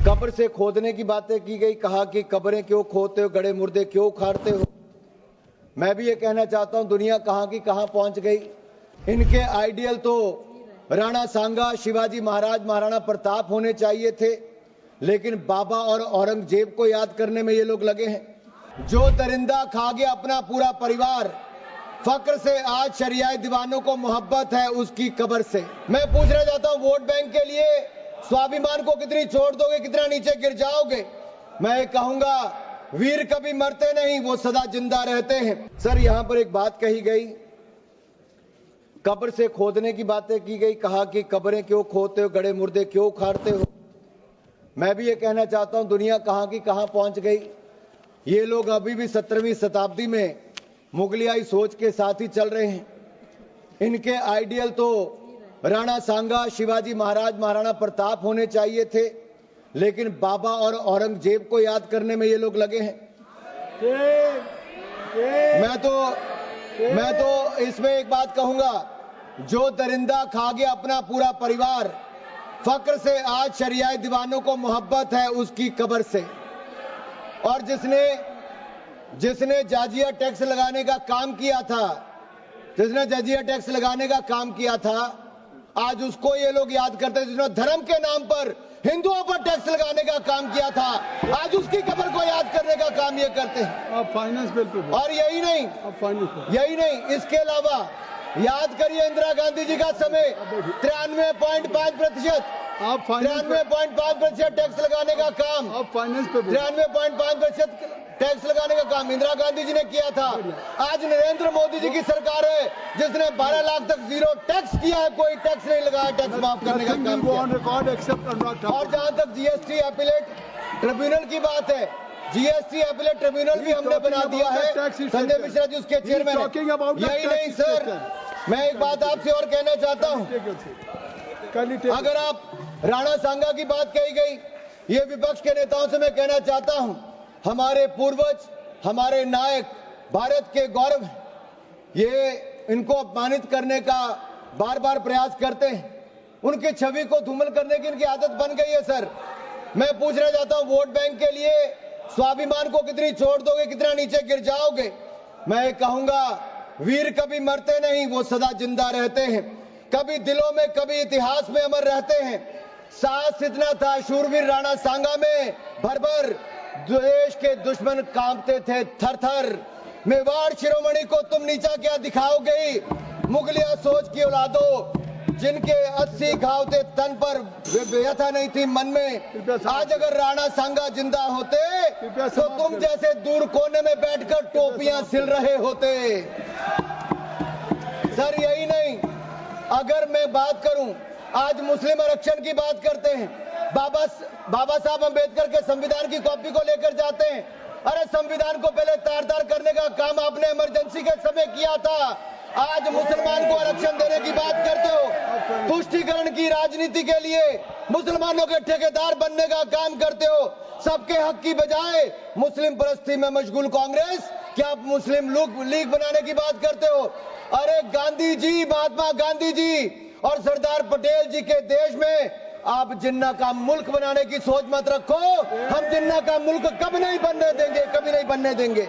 कब्र से खोदने की बातें की गई, कहा कि कब्रें क्यों खोदते हो, गड़े मुर्दे क्यों उखाड़ते हो। मैं भी ये कहना चाहता हूं, दुनिया कहां की कहां पहुंच गई। इनके आइडियल तो राणा सांगा, शिवाजी महाराज, महाराणा प्रताप होने चाहिए थे, लेकिन बाबा और औरंगजेब को याद करने में ये लोग लगे हैं। जो दरिंदा खा गया अपना पूरा परिवार, फक्र से आज शरियाए दीवानों को मोहब्बत है उसकी कब्र से। मैं पूछना चाहता हूं, वोट बैंक के लिए स्वाभिमान को कितनी छोड़ दोगे, कितना नीचे गिर जाओगे। मैं कहूंगा, वीर कभी मरते नहीं, वो सदा जिंदा रहते हैं। सर, यहां पर एक बात कही गई, कब्र से खोदने की बातें की गई, कहा कि कब्रें क्यों खोदते हो, गड़े मुर्दे क्यों उखाड़ते हो। मैं भी ये कहना चाहता हूं, दुनिया कहां की कहां पहुंच गई। ये लोग अभी भी 17वीं शताब्दी में मुगलियाई सोच के साथ ही चल रहे हैं। इनके आइडियल तो राणा सांगा, शिवाजी महाराज, महाराणा प्रताप होने चाहिए थे, लेकिन बाबा और औरंगजेब को याद करने में ये लोग लगे हैं। मैं तो इसमें एक बात कहूंगा, जो दरिंदा खा गया अपना पूरा परिवार, फक्र से आज शरियाए दीवानों को मोहब्बत है उसकी कब्र से। और जिसने जाजिया टैक्स लगाने का काम किया था, आज उसको ये लोग याद करते हैं। जिसने धर्म के नाम पर हिंदुओं पर टैक्स लगाने का काम किया था, आज उसकी कब्र को याद करने का काम ये करते हैं। आप फाइनेंस बिल पे और यही नहीं, इसके अलावा याद करिए इंदिरा गांधी जी का समय 93.5%, आप फाइनेंस 93.5% टैक्स लगाने का काम, आप फाइनेंस पे 93.5% टैक्स लगाने का काम इंदिरा गांधी जी ने किया था। आज नरेंद्र मोदी जी की सरकार है जिसने 12 लाख तक जीरो टैक्स किया है, कोई टैक्स नहीं लगाया, टैक्स माफ करने का काम किया। और जहां तक जीएसटी अपीलेट ट्रिब्यूनल की बात है, जीएसटी अपीलेट ट्रिब्यूनल भी हमने बना दिया है, संजय मिश्रा जी उसके चेयरमैन हैं। यही नहीं सर, मैं एक बात आपसे और कहना चाहता हूं, अगर आप राणा सांगा की बात कही गई, ये विपक्ष के नेताओं से मैं कहना चाहता हूं, हमारे पूर्वज, हमारे नायक भारत के गौरव, ये इनको अपमानित करने का बार बार प्रयास करते हैं। उनकी छवि को धूमिल करने की इनकी आदत बन गई है। सर, मैं पूछना चाहता हूं, वोट बैंक के लिए स्वाभिमान को कितनी छोड़ दोगे, कितना नीचे गिर जाओगे। मैं कहूंगा, वीर कभी मरते नहीं, वो सदा जिंदा रहते हैं, कभी दिलों में, कभी इतिहास में अमर रहते हैं। साहस इतना था शूरवीर राणा सांगा में, भर देश के दुश्मन कांपते थे थर थर। मेवाड़ शिरोमणि को तुम नीचा क्या दिखाओगे, मुगलिया सोच की औलादो, जिनके 80 घाव थे तन पर, व्यथा नहीं थी मन में। आज अगर राणा सांगा जिंदा होते तो तुम जैसे दूर कोने में बैठकर टोपियां सिल रहे होते। सर, यही नहीं, अगर मैं बात करूं, आज मुस्लिम आरक्षण की बात करते हैं, बाबा साहब अंबेडकर के संविधान की कॉपी को लेकर जाते हैं। अरे संविधान को पहले तार-तार करने का काम आपने इमरजेंसी के समय किया था, आज मुसलमान को आरक्षण देने की बात करते हो। तुष्टीकरण की राजनीति के लिए मुसलमानों के ठेकेदार बनने का काम करते हो। सबके हक की बजाय मुस्लिम परस्ती में मशगूल कांग्रेस, क्या आप मुस्लिम लीग बनाने की बात करते हो। अरे गांधी जी, महात्मा गांधी जी और सरदार पटेल जी के देश में आप जिन्ना का मुल्क बनाने की सोच मत रखो। हम जिन्ना का मुल्क कभी नहीं बनने देंगे।